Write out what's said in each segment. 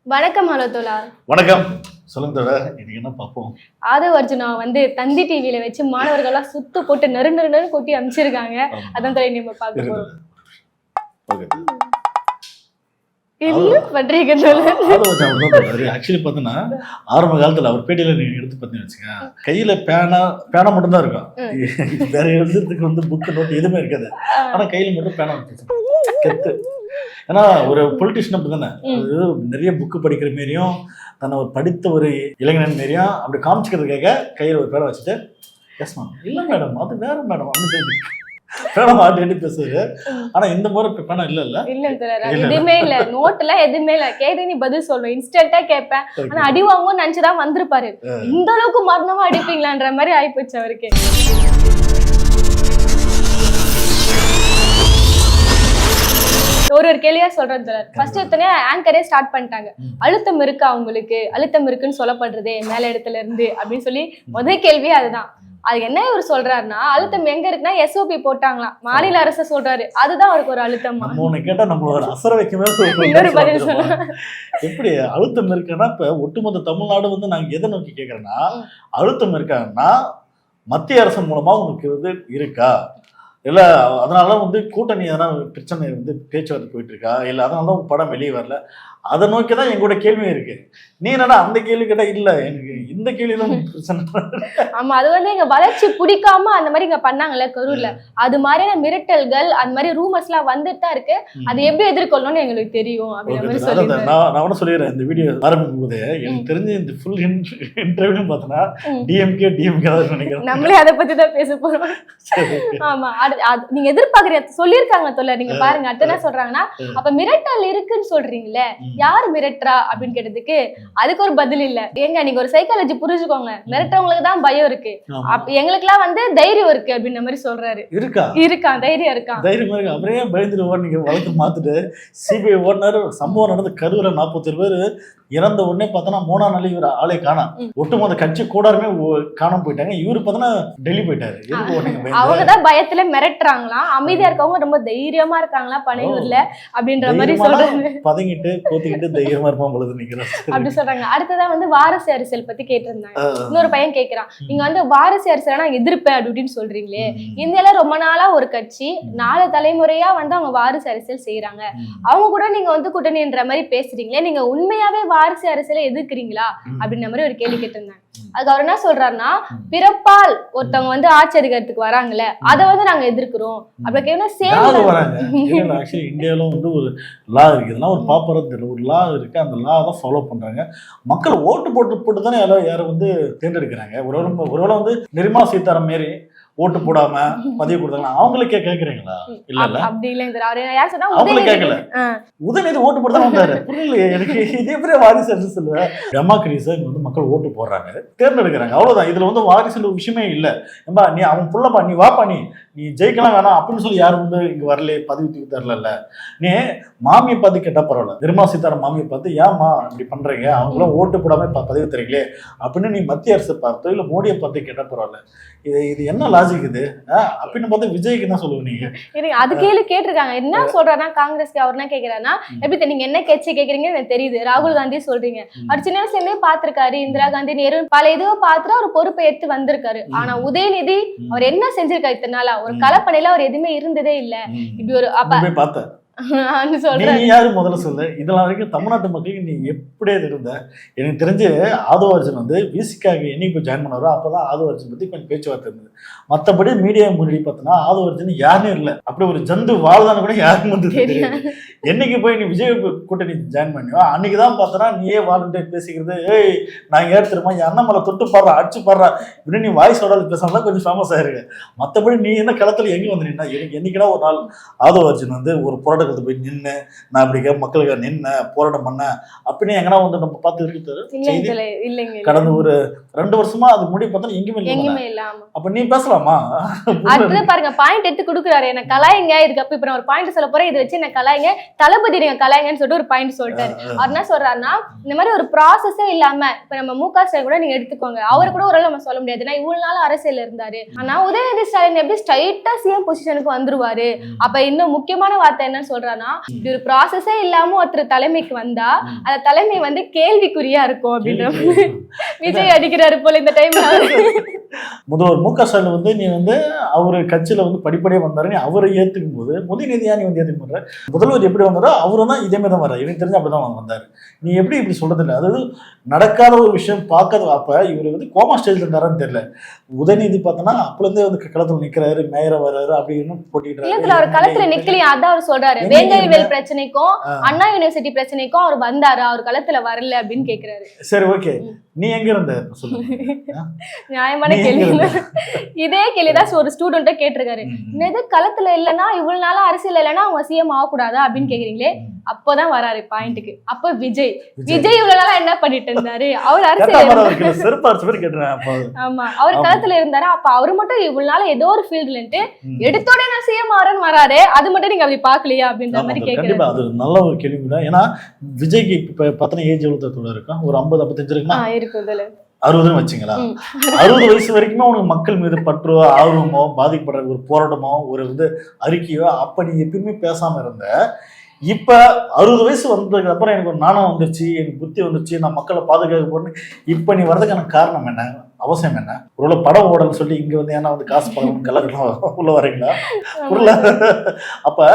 வணக்கம் ஹலோதோலா. வணக்கம். சொல்லுங்க தோழா, இன்னைக்கு என்ன பார்ப்போம்? ஆதவ் அர்ஜுனா தந்தி டிவியில வச்சு மாணவர்கள்லாம் சுத்து போட்டு நறு நறு நறு கொட்டி அமைச்சிருக்காங்க. அதான் தோழி நம்ம பார்க்க போறோம். என்ன பண்றீங்க ஆக்சுவலி பார்த்தீங்கன்னா ஆரம்ப காலத்துல அவர் பேட்டியில நீங்க எடுத்து பார்த்தீங்கன்னு வச்சுங்க, கையில பேனா மட்டும் தான் இருக்கும். வேற எழுதுறதுக்கு புக்கு நோட்டு எதுவுமே இருக்காது. ஆனா கையில மட்டும் பேனா கெத்து. ஏன்னா ஒரு பொலிட்டிஷியன் அப்படி தானே, நிறைய புக்கு படிக்கிற மாரியும் தன்னை ஒரு படித்த ஒரு இளைஞன் மாரியும் அப்படி காமிச்சிக்கிறதுக்காக கையில் ஒரு பேரை வச்சுட்டு எஸ் மேம், இல்லை மேடம் அது வேற மேடம் அப்படின்னு சொல்லி பேனை மாட்டி பேசுவாரு. ஆனா இந்த முறை பேனா இல்ல எதுவுமே இல்ல, நோட்டுல எதுவுமே இல்ல. கேட்டு நீ பதில் சொல்லுவேன், இன்ஸ்டன்டா கேட்பேன். ஆனா அடி வாங்குவோம்னு நினைச்சுதான் வந்திருப்பாரு. இந்த அளவுக்கு மரணமா அடிப்பீங்களான்ற மாதிரி ஆயிப்போச்சு அவருக்கு. ஒரு கேள்வியா சொல்றேன் சார். ஃபர்ஸ்ட் எத்தனை ஆங்கரே ஸ்டார்ட் பண்ணிட்டாங்க. அழுத்தம் இருக்கா உங்களுக்கு, அழுத்தம் இருக்குன்னு சொல்லப்படுறதே மேல இடத்துல இருந்து அப்படின்னு சொல்லி முதல் கேள்வியே அதுதான். அது என்ன இவர் சொல்றாருன்னா, அழுத்தம் எங்க இருக்குன்னா எஸ்ஓபி போட்டாங்களாம், மாநில அரசு சொல்றாரு, அதுதான் அவருக்கு ஒரு அழுத்தம். கேட்டா நம்மளோட அசர வைக்கவே இன்னொரு பதில் சொல்ல எப்படி அழுத்தம் இருக்குன்னா, இப்ப ஒட்டுமொத்த தமிழ்நாடு நாங்க எதை நோக்கி கேட்கறோம்னா, அழுத்தம் இருக்காங்கன்னா மத்திய அரசு மூலமா உங்களுக்கு இருக்கா, இல்லை அதனால கூட்டணி எதனா பிரச்சனை பேச்சுவார்த்தை போயிட்டு இருக்கா, இல்லை அதனால படம் வெளியே வரல, அதை நோக்கி தான் எங்களோட கேள்வி இருக்கு. நீ என்னடா அந்த கேள்வி கேட்டா இல்ல எனக்கு இந்த கேள்விதான் பிரச்சனை. ஆமா, அது எங்க வளர்ச்சி பிடிக்காம அந்த மாதிரி இங்க பண்ணாங்கல்ல கரூர்ல, அது மாதிரியான மிரட்டல்கள் அந்த மாதிரி ரூமர்ஸ் எல்லாம் வந்துட்டு தான் இருக்கு. அது எப்படி எதிர்கொள்ளணும்னு எங்களுக்கு தெரியும் அப்படின்ற மாதிரி சொல்லி நான் சொல்லிடுறேன். இந்த வீடியோ ஆரம்பிக்கும் போது எனக்கு தெரிஞ்சு இந்த ஃபுல் இன்டர்வியூ பார்த்தோன்னா டிஎம்கே தான் நினைக்கிறேன். நம்மளே அதை பத்தி தான் பேச போறோம். ஆமா, நீங்க எதிர்பார்க்கறீங்க சொல்லியிருக்காங்க தொல்ல, நீங்க பாருங்க. அடுத்து என்ன சொல்றாங்கன்னா, அப்ப மிரட்டல் இருக்குன்னு சொல்றீங்களே, யாரு மிரட்டுறா அப்படின்னு கேட்டதுக்கு அதுக்கு ஒரு பதில் இல்ல. ஏங்க நீங்க ஒரு சைக்காலஜி புரிஞ்சுக்கோங்க, மிரட்டவங்களுக்கு தான் பயம் இருக்கு, எங்களுக்கு எல்லாம் தைரியம் இருக்கு அப்படின்ற மாதிரி சொல்றாரு. இருக்கான் தைரியம் இருக்கான். தைரியம் இருக்கு. அப்படியே பயந்துட்டு நீங்க வழக்கு மாத்துட்டு சிபிஐ ஓடினாரு. சம்பவம் நடந்து கரூர்ல 47 பேர் இறந்த உடனே பார்த்தோன்னா 3ஆம் நாள் இவர் ஆளே காணாம். ஒட்டுமொத்த கட்சி கூடாருமே காணாம போயிட்டாங்க. இவரு பார்த்தோன்னா டெல்லி போயிட்டாரு. அவங்கதான் பயத்துல மிரட்டுறாங்களாம், அமைதியா இருக்கவங்க ரொம்ப தைரியமா இருக்காங்களா பனையூர்ல அப்படின்ற மாதிரி சொல்றாங்க. பதங்கிட்டு போத்திக்கிட்டு தைரியமா இருப்பான் பொழுது நிக்கிறேன் அப்படி சொல்றாங்க. அடுத்ததான் வாரிசு அரசியல் பத்தி கேட்டிருந்தாங்க. இன்னொரு பையன் கேட்கிறான், நீங்க வாரிசு அரசியல் நான் எதிர்ப்பேன் அப்படின்னு சொல்றீங்களே, இந்தியால ரொம்ப நாளா ஒரு கட்சி 4 தலைமுறையா அவங்க வாரிசு அரசியல் செய்யறாங்க, அவங்க கூட நீங்க கூட்டணின்ற மாதிரி பேசுறீங்களே, நீங்க உண்மையாவே வாரிசு அரசியலை எதிர்க்கிறீங்களா அப்படின்ற மாதிரி ஒரு கேள்வி கேட்டிருந்தாங்க. அதுக்கு அவர் என்ன சொல்றாருன்னா, பிறப்பால் ஒருத்தவங்க ஆட்சி அதிகாரத்துக்கு வராங்கல்ல, அதை நாங்க எதிர்க்கிறோம் அப்படி இந்தியாவில ஒரு லா இருக்கு. இதெல்லாம் ஒரு பாப்பரத்தில் ஒரு லா இருக்கு. அந்த லா தான் ஃபாலோ பண்றாங்க. மக்கள் ஓட்டு போட்டு தானே யாரும் தேர்ந்தெடுக்கிறாங்க. ஒருவேளை நிர்மலா சீதாராமன் மாரி ஓட்டு போடாம பதிவு கொடுத்தாங்க, அவங்களுக்கே கேக்குறீங்களா? இல்ல அப்படி இல்லைங்க. அவரு யார் சொன்னா அவங்களே கேட்கல. உதயநிதி ஓட்டு போட்டு தான் வந்தாரு. புரியலையே எனக்கு. இதே பெரிய வாரிசு சொல்லுவேன். டெமோக்ரஸி மக்கள் ஓட்டு போடுறாங்க, தேர்ந்தெடுக்கிறாங்க, அவ்வளவுதான். இதுல வாரிசு விஷயமே இல்ல. ஏம்பா நீ அவன் புள்ளப்பா, நீ வாப்பா, நீ ஜெயிக்கலாம் வேணாம் அப்படின்னு சொல்லி யாரும் இங்க வரல, பதவி தூக்கி தரல. நீ மாமியை பார்த்து கேட்டா பரவாயில்ல, நிர்மலா சீதாராமன் மாமியை பார்த்து ஏமா இப்படி பண்றீங்க, அவங்களும் ஓட்டு போடாம பதவி தரீங்களே அப்படின்னு நீ மத்திய அரசு பார்த்து இல்ல மோடியை பார்த்து கேட்டா பரவாயில்ல. இது என்ன லாஜிக் இது அப்படின்னு பார்த்து விஜய்க்கு என்ன சொல்லுவீங்க? அது கேள்வி கேட்டிருக்காங்க. என்ன சொல்றாருன்னா, காங்கிரஸ்க்கு அவர் என்ன கேட்கிறாருன்னா, எப்படி நீங்க என்ன கேட்சி கேட்கறீங்கன்னு எனக்கு தெரியுது, ராகுல் காந்தி சொல்றீங்க, அவர் சின்ன வயசுல பாத்துருக்காரு, இந்திரா காந்தி, நேரு பல இதுவோ பார்த்துட்டு அவர் பொறுப்பை ஏற்று வந்திருக்காரு. ஆனா உதயநிதி அவர் என்ன செஞ்சிருக்காரு இத்தனை நாளா? ஒரு கலப்படையில அவர் எதுவுமே இருந்ததே இல்ல. இப்படி ஒரு அப்ப நீ யாரு முதல்ல சொல்லு. இதெல்லாம் வரைக்கும் தமிழ்நாட்டு மக்களுக்கு நீ எப்படி இருந்த? எனக்கு தெரிஞ்சு ஆதவ் அர்ஜுன் விசிக்காக என்னைக்கு போய் ஜாயின் பண்ணாரோ அப்பதான் ஆதவ் அர்ஜுன் பத்தி கொஞ்சம் பேச்சுவார்த்தை இருந்தது. மற்றபடி மீடியா முன்னாடி பார்த்தோன்னா ஆதவ் அர்ஜுன் யாருமே இல்லை. அப்படி ஒரு ஜந்து வாழ்தான கூட யாருக்கும் தெரியாது. என்னைக்கு போய் நீ விஜய் கூட்டணி ஜாயின் பண்ணியோ அன்னைக்குதான் பார்த்தோன்னா நீயே வாலண்டியர் பேசிக்கிறது, ஏய் நான் ஏற்றுமா என் அண்ணாமலை தொட்டு பாடுறா அடிச்சு பாடுறா இப்படின்னு நீ வாய்ஸோட பேசினா கொஞ்சம் ஃபேமஸ் ஆயிருக்கு. மற்றபடி நீ என்ன களத்துல எங்க வந்து நின்னா? எனக்கு என்னைக்குன்னா ஒரு நாள் ஆதவ் அர்ஜுன் ஒரு போராட்டத்தை போய் நின்று நான் இப்படி மக்களுக்கு நின்ன போராட்டம் பண்ண அப்படின்னு எங்கன்னா நம்ம பார்த்து இருக்கு. கடந்த ஒரு 2 வருஷமா அது முடிவு பார்த்தா எங்கேயுமே இல்ல. அப்ப நீ பேசலாமா? அடுத்து பாருங்க, பாயிண்ட் எடுத்து கொடுக்குறாரு, என்ன கலாயிங்க, இதுக்கு அப்ப இப்ப நான் ஒரு பாயிண்ட் சொல்ல போறேன், இதை வச்சு என்ன கலாயிங்க, தளபதி நீங்க கலாய்ங்கன்னு சொல்லிட்டு ஒரு பாயிண்ட் சொல்லிட்டாரு. அவர் என்ன சொல்றாருன்னா, இந்த மாதிரி ஒரு ப்ராசஸே இல்லாம இப்ப நம்ம முக ஸ்டாலின் கூட நீங்க எடுத்துக்கோங்க, அவர் கூட ஒரு நம்ம சொல்ல முடியாது, நான் இவ்வளவு நாள் அரசியல் இருந்தாரு. ஆனா உதயநிதி ஸ்டாலின் எப்படி ஸ்ட்ரைட்டா சிஎம் பொசிஷனுக்கு வந்துருவாரு. அப்ப இன்னும் முக்கியமான வார்த்தை என்ன சொல்றான்னா, இது ஒரு ப்ராசஸே இல்லாம ஒருத்தர் தலைமைக்கு வந்தா அந்த தலைமை வந்து கேள்விக்குறியா இருக்கும் அப்படின்ற விஜய் அடிக்கிறாரு போல இந்த டைம். முதல்வர் மு க ஸ்டாலின் வந்து நீ வந்து அவரு கட்சியில வந்து படிப்படியாக வந்தாரு, நீ அவரை ஏத்துக்கும் போது உதயநிதியா நீ வந்து ஏத்துக்க மாட்ட. முதல்வர் எப்படி வந்தாரோ அவரும் தான் இதே மாதிரி தான் வர்றாரு, எனக்கு தெரிஞ்சு அப்படிதான் வந்தாரு. நீ எப்படி இப்படி சொல்றது இல்லை, அதாவது நடக்காத ஒரு விஷயம் பார்க்காத. அப்ப இவர் வந்து கோமா ஸ்டேஜ்ல இருந்தாரான்னு தெரியல. உதயநிதி பார்த்தோன்னா அப்பலேருந்தே வந்து களத்துல நிக்கிறாரு, மேயரா வர்றாரு அப்படின்னு போட்டிட்டு அவர் களத்துல நிக்கலையா, அதான் அவர் சொல்றாரு. வேங்கைவேல் பிரச்சனைக்கும் அண்ணா யூனிவர்சிட்டி பிரச்சனைக்கும் அவர் வந்தாரு, அவர் களத்துல வரல அப்படின்னு கேக்குறாரு. சரி ஓகே, நீ எங்க இருந்த நியாயமான கேள்வி. இதே கேள்விதான் ஒரு ஸ்டூடெண்ட்ட கேட்டிருக்காரு. என்னது களத்துல இல்லைன்னா இவ்வளவு நாளா அரசியல் இல்லைன்னா அவங்க சிஎம் ஆகக்கூடாதா அப்படின்னு கேக்குறீங்களே. அப்பதான் வராரு பாயிண்ட்டுக்கு. அப்ப விஜய் இவ்வளவு நாளா என்ன பண்ணிட்டு இருந்தாரு, அவர் அரசியல் ஆமா அவர் களத்துல இருந்தாரு. அப்ப அவரு மட்டும் இவ்வளவு நாள் ஏதோ ஒரு ஃபீல்ட்லன்ட்டு எடுத்தோட நான் சிஎம் ஆறேன்னு வராரு, அது மட்டும் நீங்க அப்படி பாக்கலையா அப்படின்ற மாதிரி கேக்குறேன். அது நல்ல ஒரு கேள்வி தான். ஏன்னா விஜய்க்கு இப்ப பத்தின ஏஜ் எவ்வளவு இருக்கும், ஒரு 50-55 இருக்குமா இருக்கும், 60 வச்சுங்களா. 60 வயசு வரைக்குமே உனக்கு மக்கள் மீது பற்றோ ஆர்வமோ பாதிக்கப்படுற ஒரு போராட்டமோ ஒரு வந்து அறிக்கையோ அப்ப நீ எப்பயுமே பேசாம இருந்த. இப்ப 60 வயசு வந்ததுக்கு அப்புறம் எனக்கு ஒரு நாணம் வந்துருச்சு, எனக்கு புத்தி வந்துருச்சு, நான் மக்களை பாதுகாக்க போறேன்னு இப்ப நீ வர்றதுக்கான காரணம் என்ன, அவசியம் என்ன? ஒரு படம் ஓடன்னு சொல்லி இங்க வந்து ஏன்னா வந்து காசு படம் கலக்கலாம் உள்ள வரீங்களா புரியல. அப்ப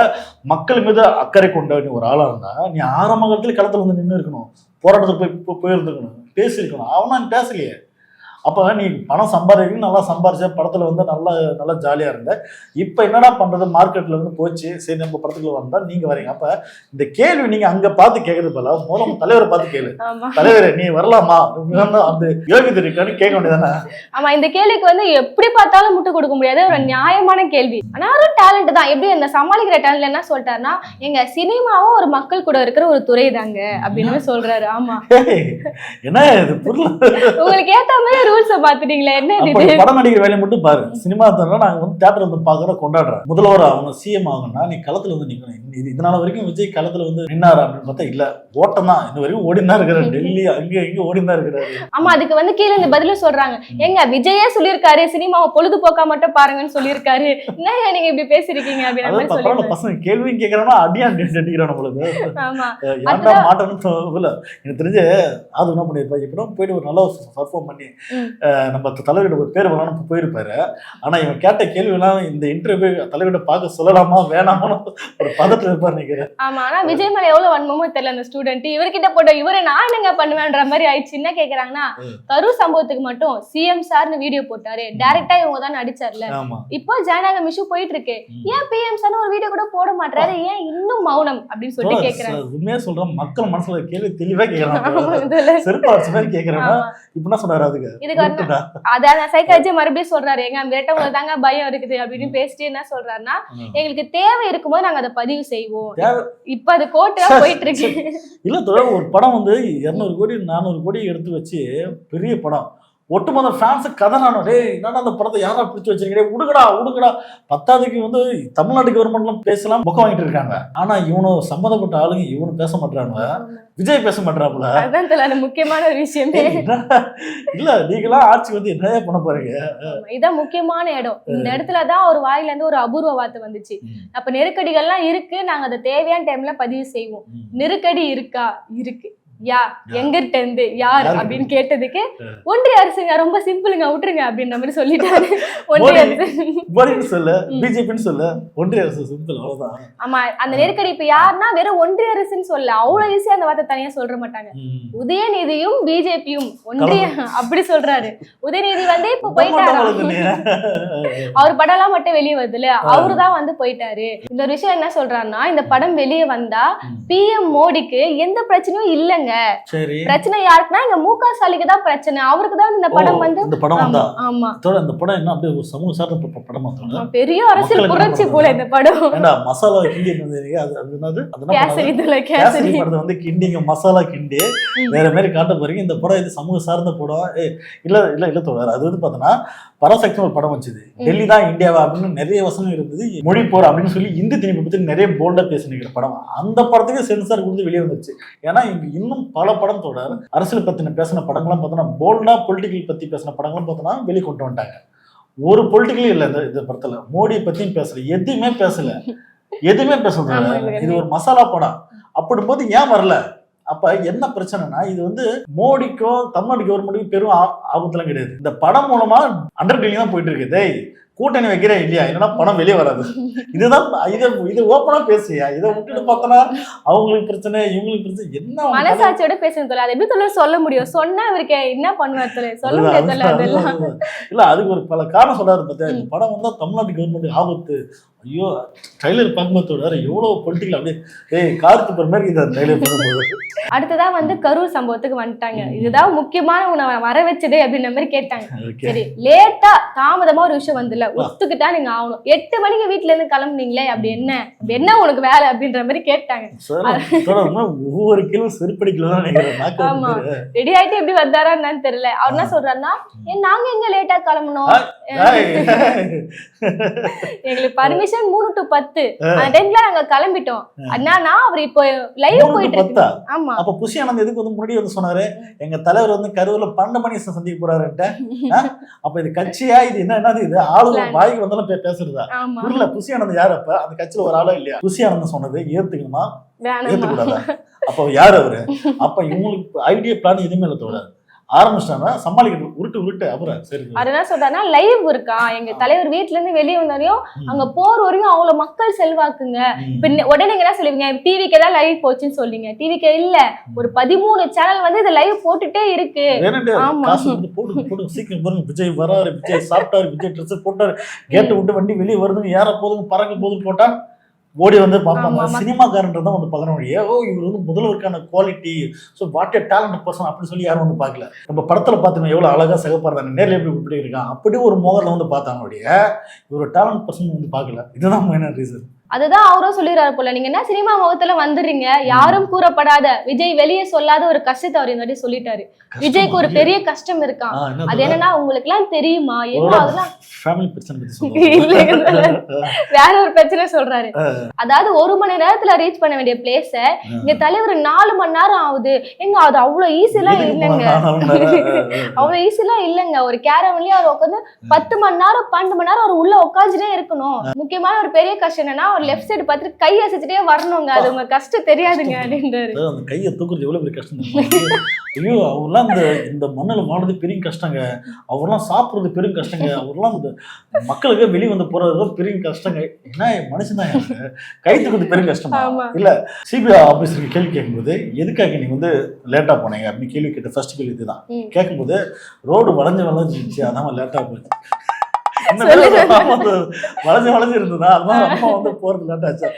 மக்கள் மீது அக்கறை கொண்ட நீ ஒரு ஆளா இருந்தா நீ ஆரம்ப காலத்துல களத்துல வந்து நின்று இருக்கணும், போராட்டத்துக்கு போயிருந்துக்கணும், பேசியிருக்கணும். அவனா நீ பேசலையே. அப்போ நீ பணம் சம்பாதிக்கணும், நல்லா சம்பாரிச்ச, படத்தில் வந்து நல்லா ஜாலியாக இருந்த. இப்போ என்னடா பண்ணுறது, மார்க்கெட்டில் வந்து போச்சு, சரி நம்ம படத்துக்குள்ள வந்தால் நீங்கள் வரீங்க. அப்போ இந்த கேள்வி நீங்கள் அங்கே பார்த்து கேட்கறது போல மூலம் தலைவரை பார்த்து கேளு, தலைவரை நீ வரலாமா அந்த யோகிதை இருக்கான்னு கேட்க வேண்டியதானே. ஆமா, இந்த கேள்விக்கு வந்து எப்படி பார்த்தாலும் முட்டு கொடுக்க முடியாது, ஒரு நியாயமான கேள்வி. ஆனால் ஒரு டேலண்ட் தான். எப்படி அந்த சமாளிக்கிற டேலண்ட் என்ன சொல்லிட்டாருன்னா, எங்க சினிமாவும் ஒரு மக்கள் கூட இருக்கிற ஒரு துறை தாங்க அப்படின்னு சொல்றாரு. ஆமா, என்ன இது புரியல. உங்களுக்கு ஏத்த மாதிரி பாத்துட்டீங்களா? என்ன படம் நடிக்கிற வேலையை மட்டும் பாரு. சினிமா நாங்க வந்து தியேட்டர் வந்து பாக்குற கொண்டாடுறோம். முதல்வர் அவங்க சிஎம் ஆகணும்னா நீ களத்துல வந்து நிக்கணும். இதனால வரைக்கும் விஜய் களத்துல வந்து நின்னாரு அப்படின்னு பார்த்தா இல்ல, ஓட்டம் தான். இந்த வரைக்கும் ஓடிதான் இருக்கிறாரு, டெல்லி அங்க இங்க ஓடிதான் இருக்கிறாரு. ஆமா, அதுக்கு வந்து கீழே இந்த பதிலும் சொல்றாங்க. எங்க விஜயே சொல்லியிருக்காரு சினிமாவை பொழுதுபோக்கா மட்டும் பாருங்கன்னு சொல்லியிருக்காரு, என்ன நீங்க இப்படி பேசிருக்கீங்க அப்படின்னு பசங்க கேள்வியும் கேட்கறாங்கன்னா அடியான் அடிக்கிறான் நம்மளுக்கு. ஆமா, ஏன்டா மாட்டணும் இல்ல. எனக்கு தெரிஞ்சு அது என்ன பண்ணிருப்பா, இப்ப போயிட்டு ஒரு நல்ல பர்ஃபார்ம் பண்ணி நம்ம தலைவரோட ஒரு பேர் வரலாம்னு போயிருப்பாரு. ஆனா இவன் கேட்ட கேள்வி எல்லாம் இந்த இன்டர்வியூ தலைவரோட பார்க்க சொல்லலாமா வேணாமா ஒரு பதத்துல இருப்பாரு நினைக்கிறேன். ஆமா, ஆனா விஜய் மேல எவ்வளவு வன்மமோ தெரியல அந்த ஸ்டூடெண்ட். இவர்கிட்ட போட்ட இவரை நான் என்னங்க பண்ணுவேன்ற மாதிரி ஆயிடுச்சு. என்ன கேக்குறாங்கன்னா, கரூர் சம்பவத்துக்கு மட்டும் சிஎம் சார்னு வீடியோ போட்டாரு, டைரக்டா இவங்க தான் நடிச்சார்ல, இப்போ ஜனநாயகம் இஷ்யூ போயிட்டு இருக்கு, ஏன் பிஎம் சார்னு ஒரு வீடியோ கூட போட மாட்டாரு, ஏன் இன்னும் மௌனம் அப்படின்னு சொல்லிட்டு கேக்குறாங்க. உண்மையா சொல்றேன், மக்கள் மனசுல கேள்வி தெளிவா கேக்குறாங்க, செருப்பாச்சு மாதிரி கேக்குறாங்க. இப்ப என்ன சொல்றாரு அதுக்கு அதான் சைக்காலஜி மறுபடியும் சொல்றாரு, எங்க மிரட்டவங்க தாங்க பயம் இருக்குது அப்படின்னு பேசிட்டு என்ன சொல்றாருன்னா, எங்களுக்கு தேவை இருக்கும்போது நாங்க அதை பதிவு செய்வோம். இப்ப அது கோர்ட்ல போயிட்டு இருக்கு. இல்ல ஒரு படம் வந்து 200 கோடி 400 கோடி எடுத்து வச்சு பெரிய படம், ஒட்டுமொத்த ஃபேன்ஸு கதனானோ, டே என்னன்னா அந்த படத்தை யாரா பிடிச்சி வச்சிருக்கே, உடுங்கடா. 10வது வந்து தமிழ்நாடு கவர்மெண்ட்லாம் பேசலாம் பக்கம் வாங்கிட்டு இருக்காங்க. ஆனா இவனும் சம்மந்தப்பட்ட ஆளுங்க இவனு பேச மாட்டாங்க, விஜய் பேச மாட்டாப்புல. அதான் முக்கியமான ஒரு விஷயமே. இல்ல நீங்களாம் ஆட்சி வந்து என்னையா பண்ண போறீங்க, இதான் முக்கியமான இடம். இந்த இடத்துலதான் ஒரு வாயில இருந்து ஒரு அபூர்வ வார்த்தை வந்துச்சு. அப்ப நெருக்கடிகள்லாம் இருக்கு, நாங்க அதை தேவையான டைம்ல பதிவு செய்வோம். நெருக்கடி இருக்கா? இருக்கு. யார் எங்கிட்ட இருந்து யார் அப்படின்னு கேட்டதுக்கு ஒன்றிய அரசுங்க, ரொம்ப சிம்பிளுங்க, விட்டுருங்க அப்படின்ற மாதிரி சொல்லிட்டாரு. ஒன்றிய அரசு சொல்ல, பிஜேபின்னு சொல்ல, ஒன்றிய அரசு சிம்பிள், அவ்வளவுதான். ஆமா, அந்த நெருக்கடி இப்ப யாருன்னா வெறும் ஒன்றிய அரசுன்னு சொல்ல, அவ்வளவு ஈஸியா அந்த வார்த்தை தனியா சொல்ற மாட்டாங்க. உதயநிதியும் பிஜேபியும் ஒன்றிய அப்படி சொல்றாரு. உதயநிதி வந்து இப்ப போயிட்டாரு, அவர் படம் எல்லாம் மட்டும் வெளியே வருதுல, அவருதான் வந்து போயிட்டாரு. இந்த ஒரு விஷயம் என்ன சொல்றாருன்னா, இந்த படம் வெளியே வந்தா பிஎம் மோடிக்கு எந்த பிரச்சனையும் இல்லைங்க, பிரச்சனை யாருக்குன்னா எங்க முக ஸ்டாலினுக்கு தான் பிரச்சனை, அவருக்கு தான் இந்த படம் வந்து இந்த படம் வந்தா. ஆமா, இந்த படம் என்ன அப்படியே ஒரு சமூக சார்ந்த படமா தோணுது, பெரிய அரசியல் புரட்சி போல இந்த படம். ஏண்டா மசாலா கிண்டி இருந்தீங்க, அது என்னது, கேசரி படத்தை வந்து கிண்டிங்க, மசாலா கிண்டி வேற மாதிரி காட்ட போறீங்க. இந்த படம் இது சமூக சார்ந்த படம் இல்ல தோழர். அது வந்து பார்த்தோன்னா பராசக்தி ஒரு படம் வச்சது, டெல்லி தான் இந்தியாவா அப்படின்னு நிறைய வசனம் இருந்தது, மொழி போர் அப்படின்னு சொல்லி இந்தி திணிப்பை பத்தி நிறைய போல்டா பேசினிக்கிற படம். அந்த படத்துக்கு சென்சார் கொடுத்து வெளியே வந்துச்சு. ஏன்னா இங்க இன்னும் பல படம் தொடர் அரசியல் பத்தின பேசின படங்கள்லாம் பார்த்தோன்னா, போல்டா பொலிட்டிக்கல் பத்தி பேசின படங்கள்லாம் பார்த்தோன்னா வெளியே கொண்டு வந்துட்டாங்க. ஒரு பொலிட்டிக்கலும் இல்லை இந்த படத்துல. மோடியை பத்தியும் பேசல, எதுவுமே பேசல. இது ஒரு மசாலா படம். அப்படிங்கும்போது ஏன் வரல? அப்ப என்ன பிரச்சனைனா, இது வந்து மோடிக்கும் தமிழ்நாடு கவர்மெண்ட்டுக்கும் பெரும் ஆபத்துலாம் கிடையாது. இந்த படம் மூலமா அண்டர் டீலிங் தான் போயிட்டு இருக்குது. கூட்டணி வைக்கிறேன் இல்லையா, இல்லைன்னா பணம் வெளியே வராது. இதுதான் இதை ஓப்பனா பேசியா, இதை விட்டுட்டு பார்த்தோன்னா அவங்களுக்கு பிரச்சனை, இவங்களுக்கு பிரச்சனை. என்ன மனசாட்சியோட பேசணும் தோல, அது எப்படி சொல்ல முடியும்? சொன்னா அவருக்கு என்ன பண்ணுவார் தோல, சொல்ல முடியாது. இல்ல அதுக்கு ஒரு பல காரணம் சொல்றாரு. பார்த்தா இந்த படம் வந்தா தமிழ்நாட்டு கவர்மெண்ட் ஆபத்து. ஐயோ, ட்ரைலர் பார்க்கும்போது எவ்வளவு பொலிட்டிக்கல் அப்படியே கார்த்து போற மாதிரி இந்த ட்ரைலர் பார்க்கும்போது. அடுத்ததா வந்து கரூர் சம்பவத்துக்கு வந்துட்டாங்க. இதுதான் முக்கியமான உன்னை வர வச்சதே அப்படின்ற மாதிரி கேட்டாங்க. சரி, லேட்டா தாமதமா ஒரு விஷயம் வந்துல, ஒத்துக்கிட்டா நீங்க ஆகணும். 8 மணிக்கு வீட்டுல இருந்து கிளம்புனீங்களே, அப்படி என்ன உனக்கு வேலை அப்படின்ற மாதிரி கேட்டாங்க. ஒவ்வொரு கிலோ செருப்படிக்கலாம். ஆமா, ரெடி ஆயிட்டு எப்படி வந்தாரா என்னன்னு தெரியல. அவர் என்ன சொல்றாருன்னா, நாங்க எங்க லேட்டா கிளம்பணும், எங்களுக்கு பர்மிஷன் 3 to 10 அந்த டைம்ல நாங்க கிளம்பிட்டோம். அண்ணா அவர் இப்போ லைவ் போயிட்டு இருக்கு. ஆமா, அப்ப புஷி ஆனந்த் எதுக்கு வந்து முன்னாடி வந்து சொன்னாரு, எங்க தலைவர் வந்து கரூர்ல 12 மணி சந்திக்க போறாருன்ட்டு. அப்ப இது கட்சியா, இது என்னது, இது ஆளு வாய்க்கு வந்தாலும் பேசுறதா? புரியல. புஷி ஆனந்த் யாரு? அப்ப அந்த கட்சியில ஒரு ஆளா இல்லையா? புஷி ஆனந்த் சொன்னது ஏத்துக்கணுமா, ஏத்துக்கூடாதா? அப்ப யாரு அவரு? அப்ப இவங்களுக்கு ஐடியா பிளான் எதுவுமே இல்ல தோட ஆரம்பிச்சிட்டாங்க சமாளிக்கிறது, உருட்டு. அப்புறம் சரி, அதுதான் சொல்றாருன்னா லைவ் இருக்கா, எங்க தலைவர் வீட்டுல இருந்து வெளியே வந்தாரையும் அங்க போற வரையும் அவ்வளவு மக்கள் செல்வாக்குங்க. இப்ப உடனே என்ன சொல்லுவீங்க, டிவிக்கு தான் லைவ் போச்சுன்னு சொல்றீங்க. டிவிக்கு இல்ல, ஒரு 13 சேனல் வந்து இந்த லைவ் போட்டுட்டே இருக்கு. போட்டு சீக்கிரம் பாருங்க, விஜய் வராரு, விஜய் சாப்பிட்டாரு, விஜய் ட்ரெஸ் போட்டாரு, கேட்டு விட்டு வண்டி வெளியே வருதுங்க, ஏற போதுங்க, பறக்க போதுன்னு போட்டா ஓடி வந்து பார்ப்பாங்க. சினிமாக்காரன்றதான் வந்து பார்க்கணும். இவர் வந்து முதல்வருக்கான quality, so what a talent person அப்படின்னு சொல்லி யாரும் வந்து பார்க்கல. நம்ம படத்துல பார்த்தோம் எவ்வளவு அழகா சிகப்பாடுறாங்க, நேரில் எப்படி இருக்கான், அப்படி ஒரு மோகரில் வந்து பார்த்தாங்க. இவர் டேலண்ட் பர்சன் வந்து பார்க்கல. இதுதான் மெயினான ரீசன். அதுதான் அவரும் சொல்லிடுறாரு போல, நீங்க என்ன சினிமா முகத்துல வந்துடுறீங்க, யாரும் கூறப்படாத, விஜய் வெளியே சொல்லாத ஒரு கஷ்டத்தை அவர் இந்த வாட்டி சொல்லிட்டாரு. விஜய்க்கு ஒரு பெரிய கஷ்டம் இருக்கான். அது என்னன்னா, உங்களுக்கு எல்லாம் தெரியுமா, என்ன அதெல்லாம் வேற ஒரு பிரச்சனை சொல்றாரு. அதாவது 1 மணி நேரத்துல ரீச் பண்ண வேண்டிய பிளேஸ இங்க தலைவர் 4 மணி நேரம் ஆகுது. எங்க அது அவ்வளவு ஈஸி எல்லாம் இல்லைங்க, அவ்வளவு ஈஸி எல்லாம் இல்லைங்க. ஒரு கேரவன்லயே அவர் உட்காந்து 10 மணி நேரம் 12 மணி நேரம் அவர் உள்ள உட்காந்துட்டே இருக்கணும். முக்கியமான ஒரு பெரிய கஷ்டம் என்னன்னா, ஒரு லெஃப்ட் சைடு பார்த்துட்டு கை அசைச்சிட்டே வரணுங்க. அது உங்க கஷ்டம் தெரியாதுங்க அப்படின்றாரு. அந்த கையை தூக்குறது எவ்வளவு பெரிய கஷ்டம். ஐயோ, அவர்லாம் இந்த மண்ணில் வாழ்றது பெரிய கஷ்டங்க, அவர்லாம் சாப்பிடுறது பெரும் கஷ்டங்க, அவர்லாம் இந்த மக்களுக்கு வெளியே வந்து போறது பெரிய கஷ்டங்க. என்ன மனுஷன் தான் கை தூக்குறது பெரிய கஷ்டமா? இல்ல, சிபிஐ ஆபீசருக்கு கேள்வி கேட்கும்போது எதுக்காக நீங்க வந்து லேட்டா போனீங்க அப்படின்னு கேள்வி கேட்ட ஃபர்ஸ்ட் கேள்வி இதுதான். கேட்கும்போது ரோடு வளைஞ்சிருந்துச்சு, அதான் லேட்டா போச்சு. வளைஞ்சு இருந்ததா, அதனால அம்மா வந்து போறது லேட் ஆச்சு.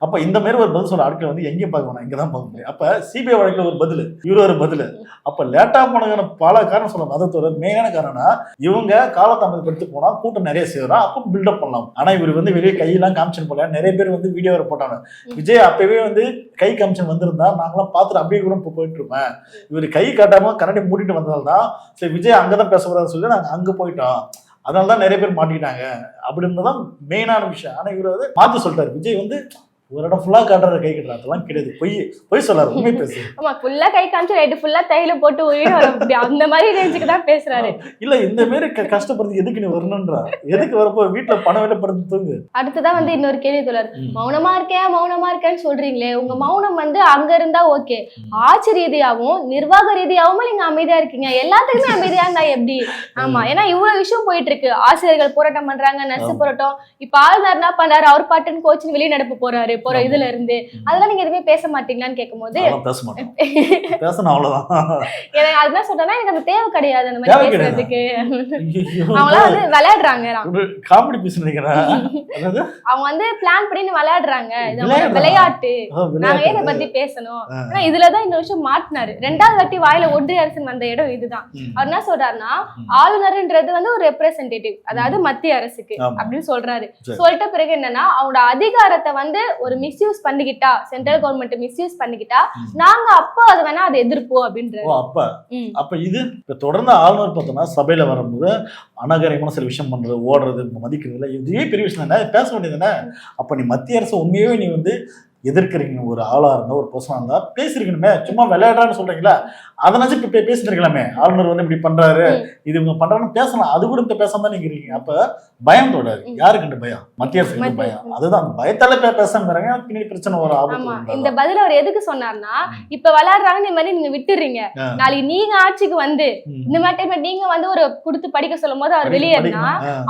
அப்ப இந்த மாதிரி ஒரு பதில் சொல்ல ஆட்கள் வந்து எங்கேயும் பார்க்க வேணாம், இங்கதான் பார்க்க முடியும். அப்ப சிபிஐ வழக்குல ஒரு பதில், இவரு ஒரு பதில். அப்ப லேட்டா போனதுக்கான பல காரணம் சொல்லலாம். அதோட மெயினான காரணம்னா, இவங்க காலதாமதப்படுத்தி போனா கூட்டம் நிறைய சேரும், அப்போ பில்டப் பண்ணலாம். ஆனா இவர் வந்து வெளியே கையெல்லாம் காமிச்சு போல, நிறைய பேர் வந்து வீடியோ வர போட்டாங்க. விஜய் அப்பவே வந்து கை காமிச்சு வந்திருந்தா நாங்களாம் பார்த்துட்டு அப்படியே கூட போயிட்டு இருப்பேன். இவர் கை காட்டாம கண்ணாடி மூடிட்டு வந்ததால்தான் சரி விஜய் அங்கதான் பேசக்கூடாதுன்னு சொல்லி நாங்க அங்க போயிட்டோம், அதனாலதான் நிறைய பேர் மாட்டிக்கிட்டாங்க அப்படின்றதான் மெயினான விஷயம். ஆனா இவர் வந்து மாத்து சொல்லிட்டாரு, விஜய் வந்து ஒரு இடம் ஃபுல்லா காட்டுற கை கட்டுற அதெல்லாம் கிடையாது, பொய் சொல்லாரு, உண்மை பேசு. ஆமா, ஃபுல்லா கை காமிச்சு ரைட்டு ஃபுல்லா தையில போட்டு அந்த மாதிரி ரேஞ்சுக்கு தான் பேசுறாரு. இல்ல, இந்த மாதிரி கஷ்டப்படுறது எதுக்கு நீ வரணும்ன்றா, எதுக்கு வரப்போ வீட்டுல பணம் வேலை படுத்து தூங்கு. அடுத்ததான் வந்து இன்னொரு கேள்வி தோழர், மௌனமா இருக்கேன்னு சொல்றீங்களே, உங்க மௌனம் வந்து அங்க இருந்தா ஓகே, ஆட்சி ரீதியாவும் நிர்வாக ரீதியாவும் நீங்க அமைதியா இருக்கீங்க, எல்லாத்துக்குமே அமைதியா இருந்தா எப்படி? ஆமா, ஏன்னா இவ்வளவு விஷயம் போயிட்டு இருக்கு. ஆசிரியர்கள் போராட்டம் பண்றாங்க, நர்ஸ் போராட்டம், இப்ப ஆளுநர் என்ன பண்றாரு, அவர் பாட்டுன்னு கோச்சிங் வெளியே நடப்பு போறாரு போற இதுல இருந்து, அதெல்லாம் நீங்க எதுவுமே பேச மாட்டீங்களான்னு கேட்கும்போது பேசணும், அவ்வளவுதான். எனக்கு அதுதான் சொல்றேன்னா, எனக்கு அந்த தேவை கிடையாது அந்த மாதிரி பேசுறதுக்கு. அவங்களாம் வந்து விளையாடுறாங்க, காமெடி பீஸ் நினைக்கிறேன். அவங்க வந்து பிளான் பண்ணி விளையாடுறாங்க, விளையாட்டு, நாங்க ஏதை பத்தி பேசணும். ஆனா இதுலதான் இந்த விஷயம் மாட்டினாரு. 2வது வாட்டி வாயில ஒன்றிய அரசு வந்த இடம் இதுதான். அவர் என்ன சொல்றாருன்னா, ஆளுநர்ன்றது வந்து ஒரு ரெப்ரசன்டேட்டிவ், அதாவது மத்திய அரசுக்கு அப்படின்னு சொல்றாரு. சொல்லிட்ட பிறகு என்னன்னா, அவங்களோட அதிகாரத்தை வந்து ஒரு மிஸ்யூஸ் பண்ணிக்கிட்டா, சென்ட்ரல் கவர்மெண்ட் மிஸ்யூஸ் பண்ணிக்கிட்டா நாங்க அப்போ அது வேணா அதை எதிர்ப்போம் அப்படின்றது. அப்ப இது இப்ப தொடர்ந்து ஆளுநர் பார்த்தோம்னா சபையில வரும்போது அநாகரிகமான சில விஷயம் பண்றது, ஓடுறது, மதிக்கிறது இல்லை, இதுவே பெரிய விஷயம் தானே, பேச வேண்டியது தானே. அப்ப நீ மத்திய அரசு உண்மையாவே நீ வந்து எதிர்க்கிறீங்க, ஒரு ஆளா இருந்தா ஒரு பர்சனா இருந்தா பேசிருக்கணுமே. சும்மா விளையாடுறான்னு சொல்றீங்களா, அதனாச்சும் இப்ப பேசிருக்கலாமே. ஆளுநர் வந்து இப்படி பண்றாரு, இது இவங்க பண்றாங்கன்னு பேசலாம். அது கூட இப்ப பேசாம தான் நீங்க இருக்கீங்க. அப்ப பயம் தொடராது. யாருக்கு பயம்? மத்திய அரசு பயம். அதுதான் அந்த பயத்தால பேசாம பின்னாடி பிரச்சனை வரும். ஆமா, இந்த பதில் அவர் எதுக்கு சொன்னார்னா, இப்ப விளையாடுறாங்கன்னு இந்த மாதிரி நீங்க விட்டுறீங்க, நாளைக்கு நீங்க ஆட்சிக்கு வந்து இந்த மாதிரி டைம்ல நீங்க வந்து ஒரு கொடுத்து படிக்க சொல்லும் போது அவர் வெளியேறினா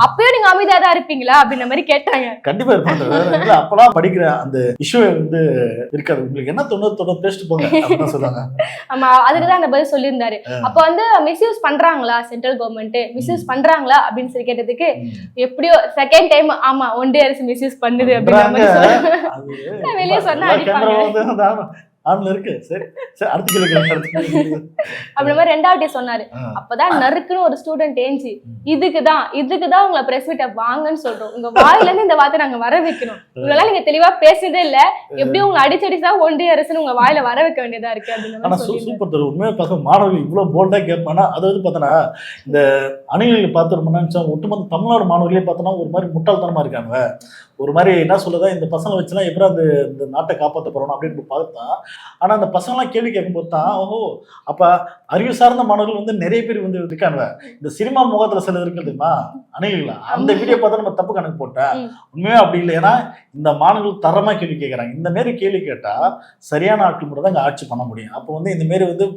அப்பயும் நீங்க அமைதியா தான் இருப்பீங்களா அப்படின்ற மாதிரி கேட்டாங்க. கண்டிப்பா இருப்பாங்க. அப்பெல்லாம் படிக்கிற அந்த இஷ்யூ வந்து இருக்காது. உங்களுக்கு என்ன தோணுதோ பேசிட்டு போங்க அப்படின்னு சொல்றாங்க. ஆமா, அதுக்குதான் அந்த பதில் சொல்லியிருந்தாரு. அப்ப வந்து மிஸ்யூஸ் பண்றாங்களா சென்ட்ரல் கவர்மெண்ட், மிஸ்யூஸ் பண்றாங்களா அப்படின்னு சொல்லி கேட்டதுக்கு எப்படியோ செகண்ட் டைம் ஆமா ஒன்றிய அரசு மிஸ்யூஸ் பண்ணுது அப்படின்னு வெளியே சொன்னா அடிப்பாங்க. இருக்கு. சரி சரி, அடுத்த கேள்வி அப்படி மாதிரி ரெண்டாவது சொன்னாரு. அப்பதான் நறுக்குன்னு ஒரு ஸ்டூடெண்ட் ஏஞ்சி இதுக்குதான் உங்களை பிரஸ் மீட்ட வாங்கன்னு சொல்றோம், உங்க வாயில இருந்து இந்த வார்த்தை நாங்க வர வைக்கணும், உங்களால நீங்க தெளிவா பேசுறதே இல்ல, எப்படி உங்களை அடிச்சடிதான் ஒன்றிய அரசுன்னு உங்க வாயில வர வைக்க வேண்டியதா இருக்கு அப்படின்னு. சூப்பர். உண்மையா பார்க்க மாணவர்கள் இவ்வளவு போல்டா கேட்பானா, அதாவது பார்த்தோன்னா இந்த அணிகளை பார்த்துருமோன்னா ஒட்டுமொத்த தமிழ்நாடு மாணவர்களே பார்த்தோன்னா ஒரு மாதிரி முட்டாள்தனமா இருக்காங்க. ஒரு மாதிரி என்ன சொல்றதா, இந்த பசங்களை வச்சுலாம் எப்படி இந்த நாட்டை காப்பாற்ற போறோம் அப்படின்னு பார்த்தா, ஆனா அந்த பசங்களாம் கேள்வி கேட்கும்போது தான் ஓஹோ, அப்ப அறிவு சார்ந்த மாணவர்கள் வந்து நிறைய பேர் வந்து இருக்காங்க. இந்த சினிமா முகத்துல சில இருக்கு தெரியுமா அணிகளா, அந்த வீடியோ பார்த்தா நம்ம தப்பு கணக்கு போட்டேன். உண்மையா அப்படி இல்லை. ஏன்னா இந்த மாணவர்கள் தரமா கேள்வி கேட்கறாங்க. இந்த மாரி கேள்வி கேட்டா சரியான ஆட்கள் மட்டும் தான் இங்க ஆட்சி பண்ண முடியும். அப்போ வந்து இந்த மாரி வந்து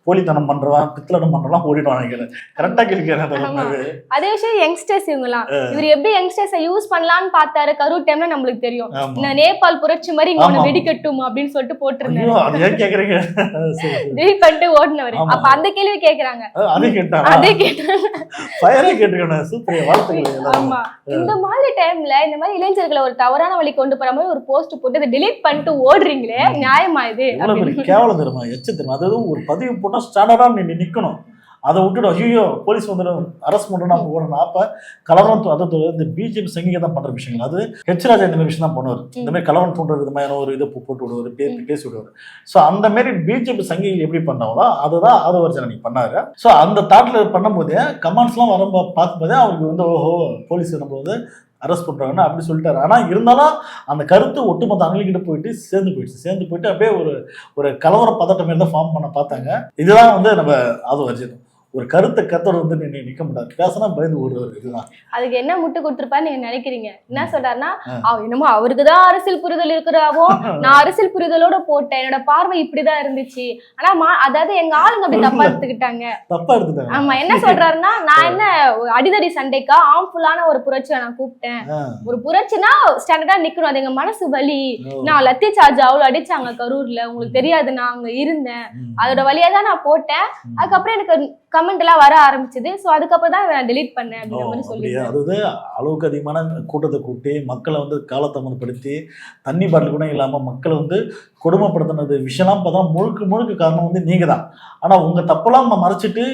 போலித்தனம் பண்றவன் பித்தளனம் பண்றவன் ஓடிடுவாங்க. கரெக்டா கேள்வி கேட்கறாங்க. அதே விஷயம் யங்ஸ்டர்ஸ் இவங்கலாம் இவர் எப்படி யங்ஸ்டர்ஸை யூஸ் பண்ணலாம்னு பார்த்தாரு. கரூர் டைம்ல நம்மளுக்கு தெரியும், இந்த நேபாள் புரட்சி மாதிரி இங்க வெடிக்கட்டும் அப்படின்னு சொல்லிட்டு போட்டிருந்தாரு. பண்ணிட்டு ஓடினவர். அப்ப அந்த கேள்வி கேக்குறாங்க. ஆமா, இந்த மாதிரி டைம்ல இந்த மாதிரி இளைஞர்களை ஒரு தவறான வழி கொண்டு போற மாதிரி ஒரு போஸ்ட் போட்டு அதை டெலீட் பண்ணிட்டு ஓடுறீங்களே, நியாயமா இது? கேவலம் தெரியுமா, எச்ச தெரியுமா? அதாவது ஒரு பதிவு போட்டா ஸ்டாண்டர்டா நீ நிக்கணும், அதை விட்டுட்டு ஐயோ போலீஸ் வந்துடும் அரசு மட்டும் நம்ம ஓடணும். அப்ப கலவரம் அதாவது இந்த பிஜேபி சங்கிங்க தான் பண்ற விஷயங்கள். அது ஹெச் ராஜா இந்த மாதிரி விஷயம் தான் பண்ணுவார். இந்த மாதிரி கலவரம் தோன்ற விதமான ஒரு இதை போட்டு விடுவார், பேசி விடுவார். ஸோ அந்த மாதிரி பிஜேபி சங்கிகள் எப்படி பண்ணாங்களோ அதுதான் ஆதவர்ஜன் அன்னைக்கு பண்ணாரு. ஸோ அந்த தாட்டில் பண்ணும்போதே கமெண்ட்ஸ்லாம் வரும் பார்க்கும்போதே அவருக்கு வந்து ஓஹோ போலீஸ் நம்ம வந்து அரெஸ்ட் பண்றாங்கன்னு அப்படி சொல்லிட்டாரு. ஆனா இருந்தாலும் அந்த கருத்து ஒட்டுமொத்த அணிகிட்ட போயிட்டு சேர்ந்து போயிட்டு அப்படியே ஒரு கலவர பதட்டம் மாதிரி தான் ஃபார்ம் பண்ண பார்த்தாங்க. இதுதான் வந்து நம்ம ஆதவர்ஜன் ஒரு கருத்தை கத்தோட வந்து நிக்க முடியாது, பேசினா பயந்து ஓடுவார். இதுதான் அதுக்கு என்ன முட்டு கொடுத்துருப்பான்னு நீங்க நினைக்கிறீங்க? என்ன சொல்றாருன்னா, என்னமோ அவருக்குதான் அரசியல் புரிதல் இருக்கிறாவோ, நான் அரசியல் புரிதலோட போட்டேன், என்னோட பார்வை இப்படிதான் இருந்துச்சு, ஆனா அதாவது எங்க ஆளுங்க அப்படி தப்பா எடுத்துக்கிட்டாங்க. ஆமா, என்ன சொல்றாருன்னா, நான் என்ன அடிதடி சண்டைக்கா ஆர்ம்ஃபுல்லான ஒரு புரட்சியை நான் கூப்பிட்டேன். ஒரு புரட்சினா ஸ்டாண்டர்டா நிக்கணும், அது எங்க மனசு வலி. நான் லத்தி சார்ஜ் அவ்வளவு அடிச்சாங்க கரூர்ல, உங்களுக்கு தெரியாது, நான் அங்க இருந்தேன், அதோட வழியா தான் நான் போட்டேன். அதுக்கப்புறம் எனக்கு கமெண்ட் எல்லாம் வர ஆரம்பிச்சது. சோ அதுக்கப்புறம் தான் நான் டெலீட் பண்ணேன் அப்படிங்கிற மாதிரி சொல்லியிருக்காரு. அதாவது அளவுக்கு அதிகமான கூட்டத்தை கூட்டி மக்களை வந்து காலதாமதப்படுத்தி தண்ணி பாட்டில் கூட இல்லாம மக்களை வந்து கொடுமைப்படுத்தினது விஷயம்லாம் பார்த்தா முழுக்க காரணம் வந்து நீங்க தான். ஆனா உங்க தப்பெல்லாம் மறைச்சிட்டு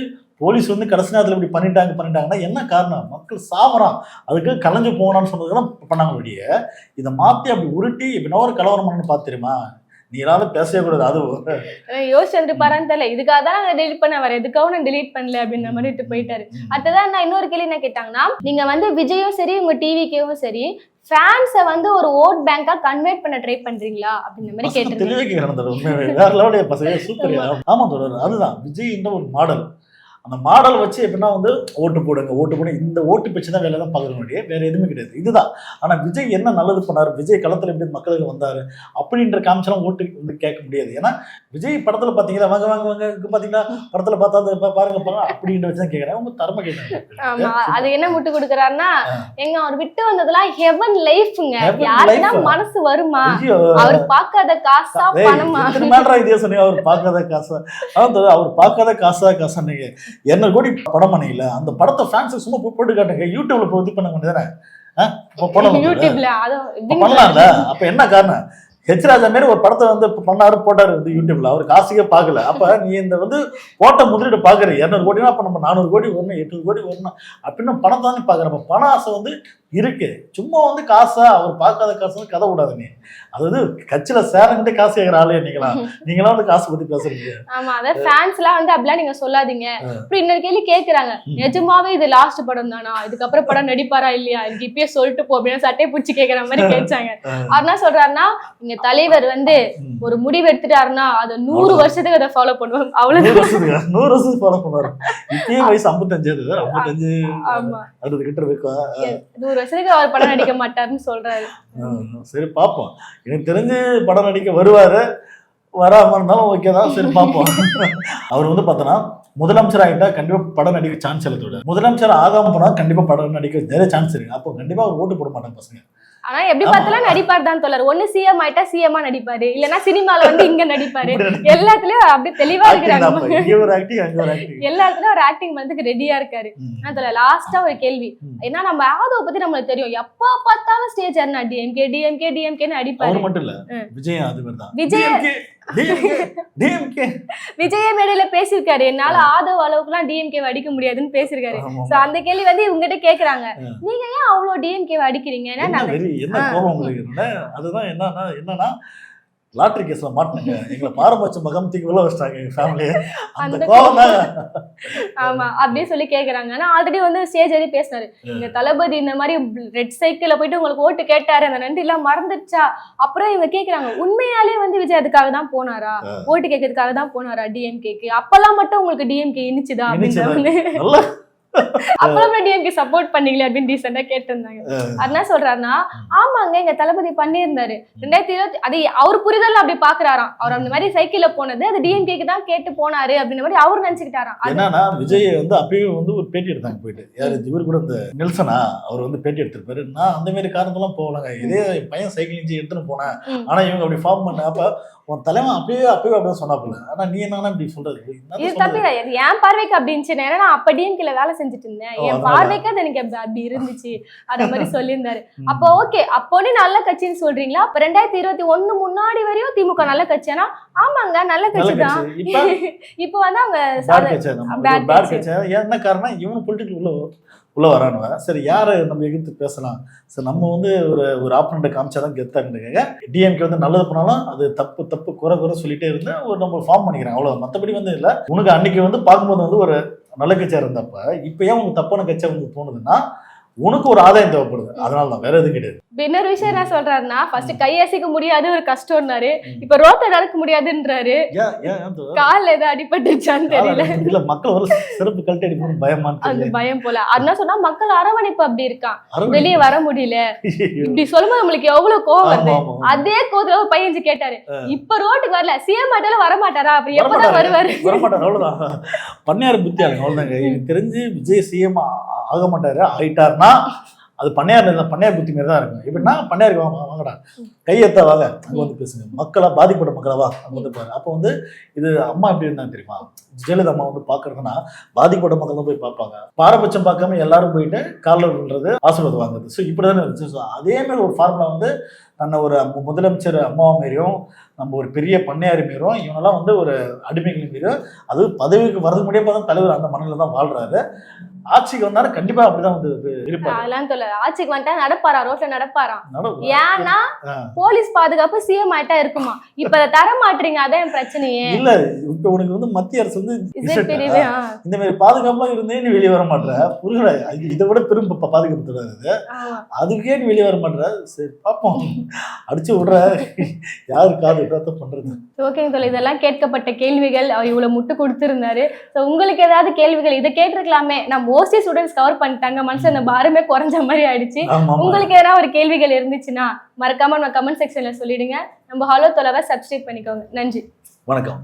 போலீஸ் வந்து கடைசி நேரத்தில் இப்படி பண்ணிட்டாங்கன்னா என்ன காரணம்? மக்கள் சாவறான், அதுக்கு கலைஞ்சு போகணும்னு சொன்னதுதான் பண்ணாங்க. வெளியே இதை மாத்தி அப்படி உருட்டி எப்படின்னா ஒரு கலவரம் பண்ணு பார்த்துருமா, நீராவது பேசவே கூடாது. அது யோசிச்சு பாருன்னு தெரியல, இதுக்காக தான் நான் டெலிட் பண்ண வர, எதுக்காகவும் நான் டெலிட் பண்ணல அப்படின்ற மாதிரி போயிட்டாரு. அதுதான் நான் இன்னொரு கேள்வி என்ன கேட்டாங்கன்னா, நீங்க வந்து விஜயும் சரி உங்க டிவிக்கும் சரி ஃபேன்ஸை வந்து ஒரு ஓட் பேங்கா கன்வெர்ட் பண்ண ட்ரை பண்றீங்களா அப்படின்ற மாதிரி கேட்டிருந்தேன். வேற லெவலே பசங்க சூப்பர். ஆமா தொடர், அதுதான் விஜய் என்ற ஒரு மாடல். அந்த மாடல் வச்சு எப்படின்னா வந்து ஓட்டு போடுங்க இந்த ஓட்டு பிச்சு தான் வேலை தான் பார்க்க வேண்டிய, வேற எதுவுமே கிடையாது. இதுதான். ஆனா விஜய் என்ன நல்லது பண்ணாரு, விஜய் களத்துல எப்படி மக்களுக்கு வந்தாரு அப்படின்ற காமிச்செல்லாம் ஓட்டு வந்து கேட்க முடியாது. ஏன்னா விஜய் படத்துல பாத்தீங்கன்னா வாங்க பாத்தீங்கன்னா படத்துல பார்த்தா பாருங்க அப்படின்ற வச்சுதான் கேட்கறாங்க. அவங்க தரமா கேட்கறாங்க. அது என்ன முட்டு கொடுக்குறாருன்னா, எங்க அவர் விட்டு வந்ததெல்லாம் ஹெவன் லைஃப்ங்க, யாருன்னா மனசு வருமா, அவர் பார்க்காத காசா பணமா இதே சொன்னீங்க. அவர் பார்க்காத காசா, அவர் பார்க்காத காசா நீங்க 200 கோடி படம் பண்ணீங்கல்ல, அந்த படத்தை ஃபேன்ஸ் சும்மா போட்டு காட்டுங்க, யூடியூப்ல போய் பண்ண வேண்டியதானே? பண்ணலாம்ல. அப்ப என்ன காரணம்? ஹெச் ராஜா மாரி ஒரு படத்தை வந்து போட்டாரு வந்து யூடியூப்ல, அவர் காசுக்கே பார்க்கல. அப்ப நீ இந்த வந்து போட்ட முதலீடு பாக்குற 200 கோடினா அப்ப நம்ம 400 கோடி வரணும், 800 கோடி வரணும் அப்படின்னு பணம் தானே பாக்குற. அப்ப பண ஆசை வந்து இருக்கு. சும்மா வந்து காசா அவர் பார்க்காத காசுன்னு கதை விடாது நீ. அதாவது கட்சியில சேரங்கிட்ட காசு கேட்கிற ஆளு நீங்களாம் வந்து காசு பத்தி பேசுறீங்க. ஆமா, அதாவது ஃபேன்ஸ் எல்லாம் வந்து அப்படிலாம் நீங்க சொல்லாதீங்க. அப்புறம் இன்னொரு கேள்வி கேக்குறாங்க, நிஜமாவே இது லாஸ்ட் படம் தானா, இதுக்கப்புறம் படம் நடிப்பாரா இல்லையா, எனக்கு இப்பயே சொல்லிட்டு போ அப்படின்னு சட்டையை பிடிச்சி கேட்கற மாதிரி கேட்டாங்க. அவர் என்ன சொல்றாருன்னா, இங்க தலைவர் வந்து ஒரு முடிவு எடுத்துட்டாருன்னா அதை 100 வருஷத்துக்கு அதை ஃபாலோ பண்ணுவாங்க. அவ்வளவு 100 வருஷத்துக்கு ஃபாலோ பண்ணுவாரு. இப்பயே வயசு 55 ஆமா, அது கிட்ட இருக்கா 100 வருஷத்துக்கு அவர் படம் நடிக்க மாட்டாருன்னு சொல்றாரு. சரி பாப்போம். எனக்கு தெரிஞ்சு படம் நடிக்க வருவாரு, வராம இருந்தாலும் ஓகே தான். சரி பாப்போம். அவர் வந்து பார்த்தோன்னா முதலமைச்சர் ஆகிட்டா கண்டிப்பா படம் நடிக்க சான்ஸ் இல்லை. முதலமைச்சர் ஆகாம போனா கண்டிப்பா படம் நடிக்க நிறைய சான்ஸ் இருக்கு. அப்போ கண்டிப்பா அவர் ஓட்டு போட மாட்டாங்க பசங்க. ஆனா எப்படி பார்த்தாலும் நடிப்பார் தான் தோழர். ஒண்ணு சிஎம் ஆயிட்டா சிஎம்மா நடிப்பாரு, இல்லன்னா சினிமால வந்து இங்க நடிப்பாரு. எல்லாத்துலயும் அப்படியே தெளிவா இருக்கிறாங்க. எல்லா இடத்துலயும் ஒரு ஆக்டிங் பண்றதுக்கு ரெடியா இருக்காரு. லாஸ்டா ஒரு கேள்வி, ஏன்னா நம்ம ஆதவ பத்தி நம்மளுக்கு தெரியும், எப்ப பார்த்தாலும் ஸ்டேஜ் என்ன டிஎம்கே டிஎம்கே டிஎம்கேன்னு அடிப்பாரு. அவர் மட்டும் இல்ல, விஜய் அதுதான். விஜய மேடையில பேசியிருக்காரு, என்னால ஆதவ அளவுக்கு எல்லாம் டிஎம்கே அடிக்க முடியாதுன்னு பேசியிருக்காரு. சோ அந்த கேள்வி வந்து இவங்ககிட்ட கேக்குறாங்க, நீங்க ஏன் அவ்வளவு டிஎம்கே அடிக்கிறீங்க? என்ன கோபம் உங்களுக்கு? அதுதான் என்னன்னா லாட்டரி கேஸ்ல மாட்டினாங்க, எங்களை பாரபட்ச மகமத்துக்கு உள்ள வச்சிட்டாங்க எங்க ஃபேமிலியே. அந்த கோபம் தான். ஆமா, அப்படியே சொல்லி கேக்குறாங்க. ஆனா ஆல்ரெடி வந்து ஸ்டேஜ் ஏறி பேசினாரு, இந்த தளபதி இந்த மாதிரி ரெட் சைக்கிள்ல போயிட்டு உங்களுக்கு ஓட்டு கேட்டாரு, அந்த நன்றி எல்லாம் மறந்துடுச்சா? அப்புறம் இவங்க கேக்குறாங்க, உண்மையாலே வந்து விஜய் அதுக்காக தான் போனாரா, ஓட்டு கேட்கறதுக்காக தான் போனாரா டிஎம்கேக்கு? அப்பெல்லாம் மட்டும் உங்களுக்கு டிஎம்கே இனிச்சுதா அப்படின்னு அப்புறம் டிஎம்கே சப்போர்ட் பண்ணீங்களே அப்படின்னு ரீசெண்டா கேட்டிருந்தாங்க. என்ன சொல்றாருன்னா, ஆமாங்க எங்க தளபதி பண்ணியிருந்தாரு 2020, அது அவர் புரிதல் அப்படி பாக்குறாராம். அவர் அந்த மாதிரி சைக்கிள்ல போனது அது டிஎம்கேக்கு தான் கேட்டு போனாரு அப்படின்ற மாதிரி அவர் நினைச்சுக்கிட்டாராம். என்னன்னா விஜய் வந்து அப்பயே வந்து ஒரு பேட்டி எடுத்தாங்க போயிட்டு, யாரு இவர் கூட இந்த நெல்சனா அவர் வந்து பேட்டி எடுத்திருப்பாரு. நான் அந்த மாதிரி காரணத்தெல்லாம் போகலாங்க, இதே பையன் சைக்கிள் எடுத்துன்னு போனேன், ஆனா இவங்க அப்படி ஃபார்ம் பண்ண, அப்ப உன் தலைவன் அப்பயே அப்படின்னு சொன்னாப்புல. ஆனா நீ என்ன இப்படி சொல்றது? இது தப்பு கிடையாது, என் பார்வைக்கு அப்படி இருந்துச்சு. ஏன்னா அப்ப டிஎம்கேல வேலை செஞ்சுட்டு இருந்தேன், என் பார்வைக்கு அது எனக்கு அப்படி இருந்துச்சு அந்த மாதிரி சொல்லியிருந்தாரு. அப்போ ஓகே, அப்போனே நல்ல கட்சின்னு சொல்றீங்களா? அப்ப 2021 முன்னாடி வரையும் திமுக நல்ல கட்சியானா? ஆமாங்க நல்ல கட்சி தான். இப்ப வந்து அவங்க என்ன காரணம், இவனு பொலிட்டிக்கல் உள்ள வரானுவ. சரி, யாரை நம்ம எதிர்த்து பேசலாம்? சரி, நம்ம வந்து ஒரு ஆப்பனண்ட்டை காமிச்சாதான் கெத்தாங்க. டிஎம்கே வந்து நல்லது பண்ணாலும் அது தப்பு குறை சொல்லிட்டே இருந்து ஒரு நம்ம ஃபார்ம் பண்ணிக்கிறேன், அவ்வளவு. மற்றபடி வந்து இல்லை. உனக்கு அன்னைக்கு வந்து பார்க்கும்போது வந்து ஒரு நல்ல கட்சியா இருந்தப்ப இப்ப ஏன் உங்களுக்கு தப்பான கட்சியா உங்களுக்கு தோணுதுன்னா உனக்கு ஒரு ஆதாயம் தேவைப்படுது, அதனாலதான், வேற எதுவும் கிடையாது. இன்னொரு விஷயம் என்ன சொல்றாருன்னா, ஃபர்ஸ்ட் கையசைக்க முடியாது ஒரு கஷ்டம்னாரு, இப்ப ரோட்டை நடக்க முடியாதுன்றாரு. கால்ல ஏதோ அடிபட்டுச்சான்னு தெரியல. இல்ல மக்கள் ஒரு சிறப்பு கழட்டி அடிக்கணும் பயமா, அந்த பயம் போல. அதனால சொன்னா மக்கள் அரவணைப்பு அப்படி இருக்கான், வெளியே வர முடியல. இப்படி சொல்லும்போது நம்மளுக்கு எவ்வளவு கோவம் வருது. அதே கோவத்துல ஒரு பையன் கேட்டாரு, இப்ப ரோட்டுக்கு வரல, சிஎம் ஆட்டாலும் வரமாட்டாரா, அப்படி எப்பதான் வருவாரு? வரமாட்டாரு, அவ்வளவுதான். பண்ணையார் புத்தி அவ்வளவுதாங்க. எனக்கு தெரிஞ்சு விஜய் சிஎம் ஆக மாட்டாரு, ஆயிட்டாருன்னா அது பண்ணையார் புத்தி மாதிரி தான் இருக்கும். எப்படின்னா பண்ணையாருக்கு வாங்கடா, கையெத்த வாங்க, அங்க வந்து பேசுங்க, மக்களா பாதிக்கப்பட்ட மக்களவா அங்க வந்து பாருங்க. அப்போ வந்து இது அம்மா எப்படி இருந்தாங்க தெரியுமா, ஜெயலலிதா அம்மா வந்து பாக்குறதுன்னா பாதிக்கப்பட்ட மக்கள் தான் போய் பார்ப்பாங்க, பாரபட்சம் பார்க்காம எல்லாரும் போயிட்டு காலில் விழுறது, ஆசீர்வாதம் வாங்குறது. ஸோ இப்படிதானே இருந்துச்சு. ஸோ அதே மாதிரி ஒரு ஃபார்முலா வந்து தன்னை ஒரு முதலமைச்சர் அம்மாவை மாரியும் நம்ம ஒரு பெரிய பண்ணையாரி மாரியும் இவனெல்லாம் வந்து ஒரு அடிமைகள் மாரியும், அது பதவிக்கு வரது முடியாம தலைவர் அந்த மண்ணில் தான் வாழ்றாரு. ஆட்சிக்கு வந்தாலும் கண்டிப்பா அப்படிதான் வந்து இருப்பாரு. அதெல்லாம் சொல்ல, ஆட்சிக்கு வந்தா நடப்பாரா, ரோட்ல நடப்பாராம். ஏன்னா போலீஸ் பாதுகாப்பு சிஎம் ஆயிட்டா இருக்குமா, இப்ப அதை தர மாட்டீங்க, அதான் பிரச்சனையே. இல்ல இப்ப உனக்கு வந்து மத்திய அரசு வந்து இந்த மாதிரி பாதுகாப்புலாம் இருந்தே நீ வெளியே வர மாட்டேற, புரியல, இதை விட பெரும் பாதுகாப்பு தராது, அதுக்கே நீ வெளியே வர மாட்டேற. சரி பாப்போம், அடிச்சு விடுற யாரு காது பண்றது. ஓகேங்க தோழி, இதெல்லாம் கேட்கப்பட்ட கேள்விகள். அவர் இவ்வளவு முட்டு கொடுத்திருந்தாரு. உங்களுக்கு ஏதாவது கேள்விகள் இதை கேட்டிருக்கலாமே, நம்ம ஓசி ஸ்டூடெண்ட்ஸ் கவர் பண்ணிட்டாங்க, மனுஷன் அந்த பாரமே குறைஞ்ச மாதிரி ஆயிடுச்சு. உங்களுக்கு ஏதாவது ஒரு கேள்விகள் இருந்துச்சுன்னா மறக்காம நம்ம கமெண்ட் செக்ஷன்ல சொல்லிடுங்க. நம்ம ஹலோ தோழாவை சப்ஸ்கிரைப் பண்ணிக்கோங்க. நன்றி, வணக்கம்.